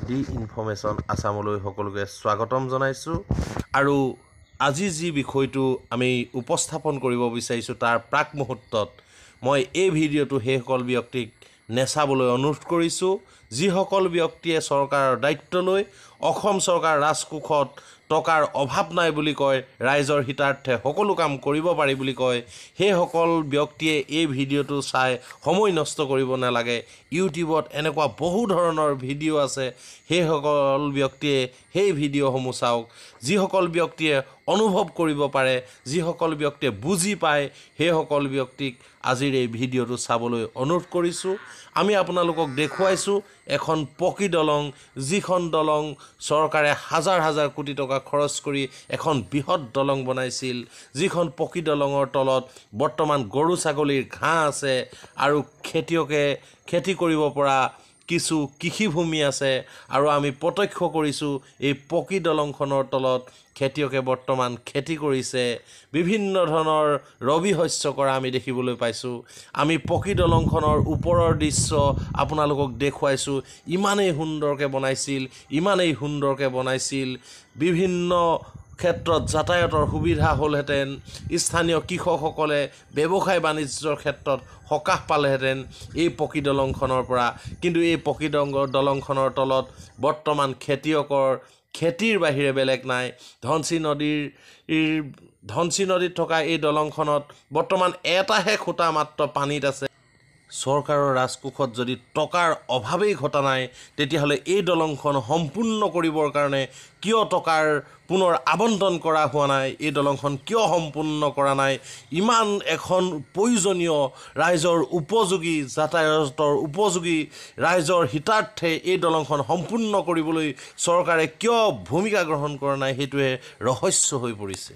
D information আছামলৈ সকলোকে স্বাগতম জনাইছোঁ আৰু আজি যি বিষয়টো আমি উপস্থাপন কৰিব বিচাৰিছোঁ তাৰ প্ৰাক মুহূৰ্তত মই এই ভিডিঅ'টো সেইসকল ব্যক্তিক নেচাবলৈ অনুৰোধ কৰিছোঁ যিসকল ব্যক্তিয়ে চৰকাৰৰ দায়িত্ব লৈ অসম চৰকাৰ ৰাজকোষত টকাৰ অভাৱ নাই বুলি কয় ৰাইজৰ হিতাৰ্থে সকলো কাম কৰিব পাৰি বুলি কয় সেইসকল ব্যক্তিয়ে এই ভিডিঅ'টো চাই সময় নষ্ট কৰিব নালাগে ইউটিউবত এনেকুৱা বহু ধৰণৰ ভিডিঅ' আছে সেইসকল ব্যক্তিয়ে সেই ভিডিঅ'সমূহ চাওক যিসকল ব্যক্তিয়ে অনুভৱ কৰিব পাৰে যিসকল ব্যক্তিয়ে বুজি পায় সেইসকল ব্যক্তিক আজিৰ এই ভিডিঅ'টো চাবলৈ অনুৰোধ কৰিছোঁ আমি আপোনালোকক দেখুৱাইছোঁ এখন পকী দলং যিখন দলং চৰকাৰে হাজাৰ হাজাৰ কোটি টকা খৰচ কৰি এখন বৃহৎ দলং বনাইছিল যিখন পকী দলঙৰ তলত বৰ্তমান গৰু ছাগলীৰ ঘাঁহ আছে আৰু খেতিয়কে খেতি কৰিব পৰা কিছু কৃষিভূমি আছে আৰু আমি প্ৰত্যক্ষ কৰিছোঁ এই পকী দলংখনৰ তলত খেতিয়কে বৰ্তমান খেতি কৰিছে বিভিন্ন ধৰণৰ ৰবি শস্য কৰা আমি দেখিবলৈ পাইছোঁ আমি পকী দলংখনৰ ওপৰৰ দৃশ্য আপোনালোকক দেখুৱাইছোঁ ইমানেই সুন্দৰকৈ বনাইছিল বিভিন্ন ক্ষেত্ৰত যাতায়াতৰ সুবিধা হ'লহেঁতেন স্থানীয় কৃষকসকলে ব্যৱসায় বাণিজ্যৰ ক্ষেত্ৰত সকাহ পালেহেঁতেন এই পকী দলংখনৰ পৰা কিন্তু এই পকী দলংখনৰ তলত বৰ্তমান খেতিয়কৰ খেতিৰ বাহিৰে বেলেগ নাই ধনশী নদীত থকা এই দলংখনত বৰ্তমান এটাহে খুঁটা মাত্ৰ পানীত আছে চৰকাৰৰ ৰাজকোষত যদি টকাৰ অভাৱেই ঘটা নাই তেতিয়াহ'লে এই দলংখন সম্পূৰ্ণ কৰিবৰ কাৰণে কিয় টকাৰ পুনৰ আবণ্টন কৰা হোৱা নাই এই দলংখন কিয় সম্পূৰ্ণ কৰা নাই ইমান এখন প্ৰয়োজনীয় ৰাইজৰ উপযোগী যাতায়াতৰ উপযোগী ৰাইজৰ হিতাৰ্থে এই দলংখন সম্পূৰ্ণ কৰিবলৈ চৰকাৰে কিয় ভূমিকা গ্ৰহণ কৰা নাই সেইটোৱে ৰহস্য হৈ পৰিছে